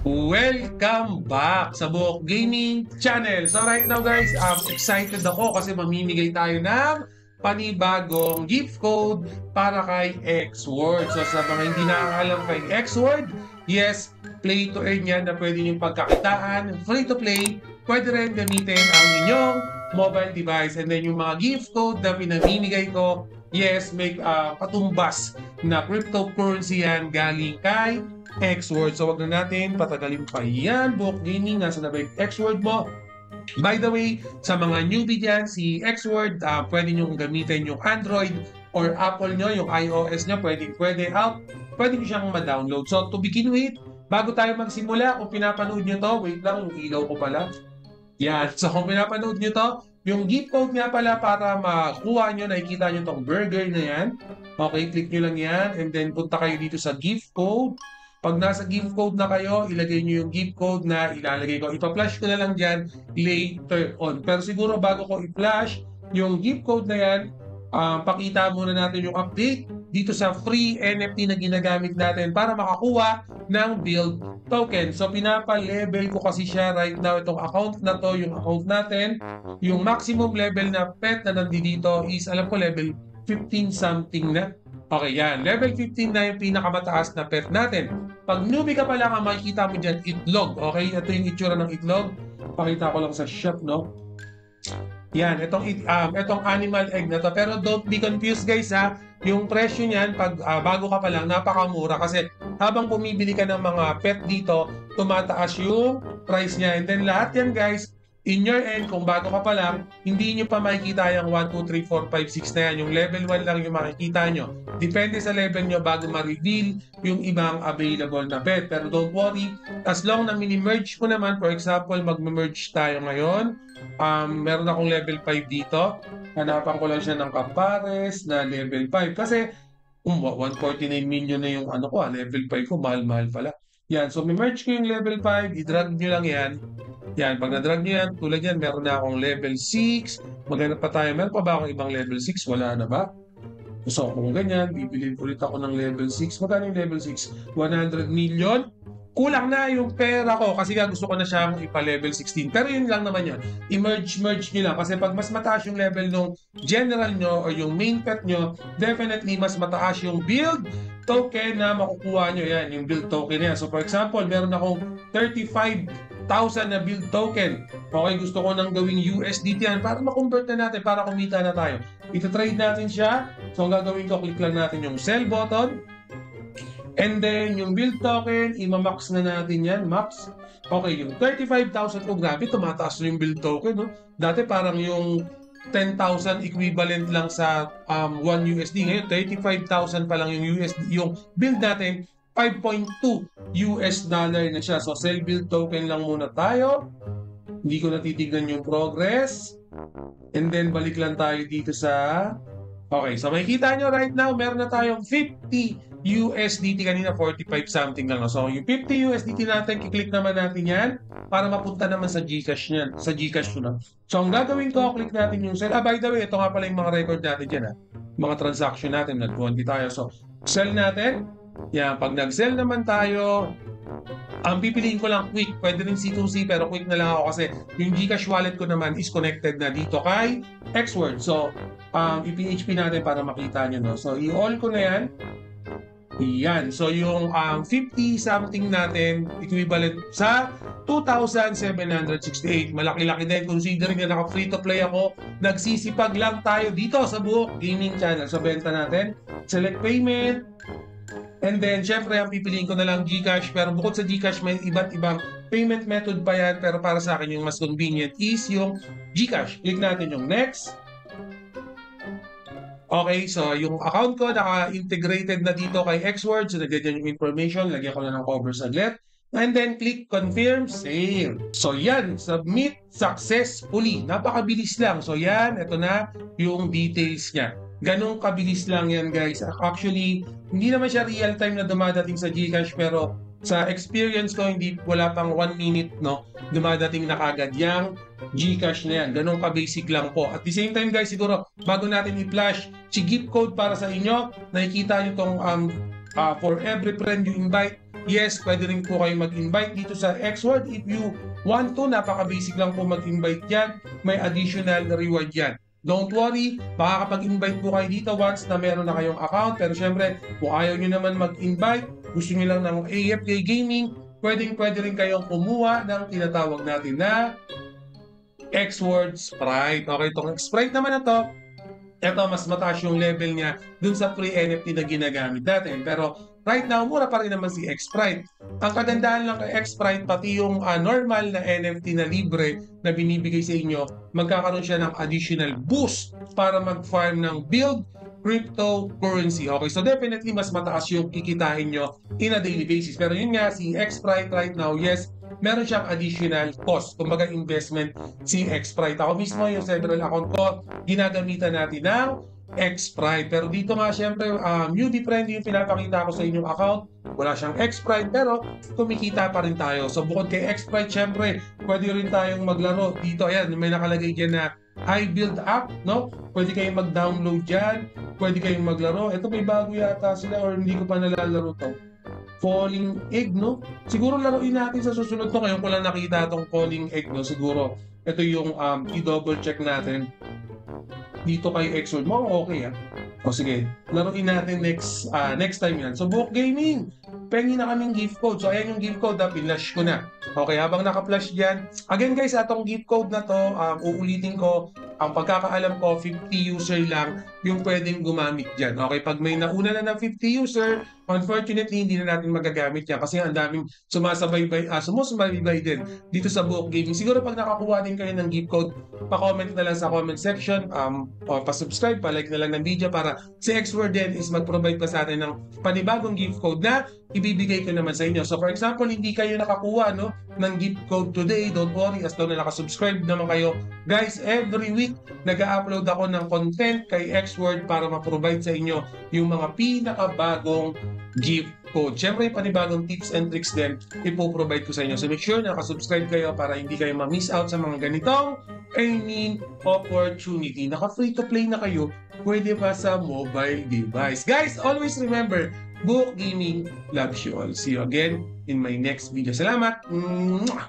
Welcome back sa Buhok Gaming Channel. So right now guys, excited ako kasi mamimigay tayo ng panibagong gift code para kay X-Word. So sa mga hindi nakakalam kay X-Word, yes, play to earn yan na pwede niyong pagkakitaan, free to play, pwede rin gamitin ang inyong mobile device. And then yung mga gift code na pinamimigay ko, yes, may patumbas na cryptocurrency yan galing kay X-Word. So wag na natin patagalin pa yan. Buhok Gaming, nasa na ba yung X-Word mo? By the way, sa mga newbie dyan, si X-Word, pwede nyo gamitin yung Android or Apple nyo, yung iOS nyo, pwede nyo siyang ma-download. So to begin with, bago tayo magsimula, kung pinapanood nyo to, wait lang, yung ilaw ko pala. Yan, so kung pinapanood nyo to, yung gift code nga pala para makuha nyo, nakikita nyo tong burger na yan. Okay, click nyo lang yan, and then punta kayo dito sa gift code. Pag nasa gift code na kayo, ilagay nyo yung gift code na ilalagay ko. Ipa-flash ko na lang dyan later on. Pero siguro bago ko i-flash yung gift code na yan, pakita muna natin yung update dito sa free NFT na ginagamit natin para makakuha ng build token. So pinapa-level ko kasi siya right now. Itong account na to, yung account natin, yung maximum level na pet na nandito is, alam ko, level 15 something na. Okay, yan. Level 15 na yung pinakamataas na pet natin. Pag newbie ka pa lang, makikita mo dyan, itlog. Okay, ito yung itsura ng itlog. Pakita ko lang sa shop, no? Yan, itong animal egg na to. Pero don't be confused, guys, ha? Yung presyo niyan, pag bago ka pa lang, napakamura. Kasi habang pumibili ka ng mga pet dito, tumataas yung price niya. And then lahat yan, guys, in your end, kung bago ka pa lang, hindi nyo pa makikita yung 1, 2, 3, 4, 5, 6 na yan. Yung level 1 lang yung makikita nyo. Depende sa level nyo bago ma-reveal yung ibang available na pet. Pero don't worry, as long na mini-merge ko naman, for example, mag-merge tayo ngayon. Meron akong level 5 dito. Hanapan ko lang siya ng Campares na level 5. Kasi 149 million na yung level 5 ko, mahal-mahal pala. Yan, so may-merge ko yung level 5, i-drag nyo lang yan. Yan, pag na-drag nyo yan, tulad yan, meron na akong level 6. Maghanap pa tayo. Meron pa ba akong ibang level 6? Wala na ba? So, kung ganyan, bibilin ulit ako ng level 6. Magkano yung level 6? 100 million? Kulang na yung pera ko kasi gusto ko na siyang ipa-level 16. Pero yun lang naman yun. I-merge nyo lang. Kasi pag mas mataas yung level ng general nyo o yung main pet nyo, definitely mas mataas yung build token na makukuha nyo. Yan, yung build token yan. So, for example, meron akong 35,000 na build token. Okay, gusto ko nang gawing USDT yan para ma-convert na natin, para kumita na tayo. Ita-trade natin siya. So, ang gagawin ko, click lang natin yung sell button. And then, yung build token, ima-max na natin yan. Max. Okay, yung 35,000 ko, grabe, tumataas na yung build token. No? Dati parang yung 10,000 equivalent lang sa 1 USD. Ngayon, 35,000 pa lang yung USD. Yung build natin, 5.2 US dollar na siya. So, sell build token lang muna tayo. Hindi ko natitignan yung progress. And then, balik lang tayo dito sa... Okay, so makikita nyo right now, meron na tayong 50 USDT. Kanina 45 something lang. So, yung 50 USDT natin, kiklik naman natin yan para mapunta naman sa GCash niyan. Sa GCash na. So, ang gagawin ko, click natin yung sell. By the way, ito nga pala yung mga record natin dyan. Mga transaction natin, nag-20 tayo. So, sell natin. Yan, pag nag-sell naman tayo, ang pipiliin ko lang quick. Pwede rin C2C, pero quick na lang ako kasi yung GCash wallet ko naman is connected na dito kay X-Word. So, i-PHP natin para makita nyo. No? So, i-all ko na yan. Yan. So, yung 50 something natin, equivalent sa 2,768. Malaki-laki din. Considering na naka-free to play ako, nagsisipag lang tayo dito sa Buhok Gaming Channel. So, benta natin. Select payment. And then, syempre, ang pipiliin ko na lang GCash. Pero bukod sa GCash, may iba't ibang payment method pa yan. Pero para sa akin, yung mas convenient is yung GCash. Click natin yung next. Okay, so yung account ko naka-integrated na dito kay X-Word. So, nagyan yung information. Lagyan ko na ng cover saglit. And then, click Confirm Sale. So, yan. Submit successfully. Napakabilis lang. So, yan. Ito na yung details niya. Ganong kabilis lang yan, guys. Actually, hindi naman siya real-time na dumadating sa GCash. Pero, sa experience ko, wala pang 1 minute, no? Dumadating na kagad yung GCash na yan. Ganun ka-basic lang po. At the same time, guys, siguro, bago natin i-flash si gift code para sa inyo, nakikita nyo itong for every friend you invite, yes, pwede rin po kayo mag-invite dito sa X-Word. If you want to, napaka-basic lang po mag-invite yan. May additional reward yan. Don't worry, makakapag-invite po kayo dito once na meron na kayong account. Pero syempre, kung ayaw nyo naman mag-invite, gusto nyo lang ng AFK Gaming, pwede rin kayong kumuha ng tinatawag natin na X-Word Sprite. Okay, itong Sprite naman na to, ito, mas mataas yung level niya dun sa free NFT na ginagamit natin. Pero right now, mura pa rin naman si X-Sprite. Ang kagandahan lang kay X-Sprite, pati yung normal na NFT na libre na binibigay sa inyo, magkakaroon siya ng additional boost para mag-farm ng build cryptocurrency. Okay, so definitely mas mataas yung kikitain nyo in a daily basis. Pero yun nga, si X-Sprite right now, yes, meron siyang additional cost, kumbaga investment si X-Sprite. Ako mismo yung several account ko, ginagamitan natin ng X-Sprite. Pero dito nga syempre, newbie friendly yung pinapakita ko sa inyong account. Wala siyang X-Sprite pero kumikita pa rin tayo. So bukod kay X-Sprite, syempre, pwede rin tayong maglaro. Dito, ayan, may nakalagay dyan na iBuild app, no? Pwede kayong mag-download dyan, pwede kayong maglaro. Ito may bago yata sila or hindi ko pa nalalaro to. Falling Egg, no? Siguro laruin natin sa susunod to. Ngayon ko lang nakita itong Falling Egg, no? Siguro ito yung i-double check natin dito kay X-Word. Mo okay, ha? O sige, laruin natin next time yan. So, Book Gaming, pengi na kaming gift code. So, ayan yung gift code, pinlash ko na. Okay, habang naka-flash dyan. Again guys, atong gift code na to, uulitin ko, ang pagkakaalam ko, 50 user lang yung pwedeng gumamit dyan. Okay, pag may nauna na ng 50 user, unfortunately, hindi na natin magagamit yan kasi ang daming sumusubaybay din dito sa Book Gaming. Siguro pag nakakuha din kayo ng gift code, pa-comment na lang sa comment section, o pa-subscribe, pa-like na lang ng video para si X-Word din is mag-provide pa sa atin ng panibagong gift code na ibibigay ko naman sa inyo. So for example, hindi kayo nakakuha ng gift code today, don't worry, as long na nakasubscribe naman kayo. Guys, every week, nag-upload ako ng content kay X-Word para ma-provide sa inyo yung mga pinakabagong gift code. Siyempre, panibagong tips and tricks din ipoprovide ko sa inyo. So make sure na nakasubscribe kayo para hindi kayo ma-miss out sa mga ganitong earning opportunity. Naka-free to play na kayo, pwede pa sa mobile device. Guys, always remember, Book Gaming loves you all. See you again in my next video. Salamat! Mwah!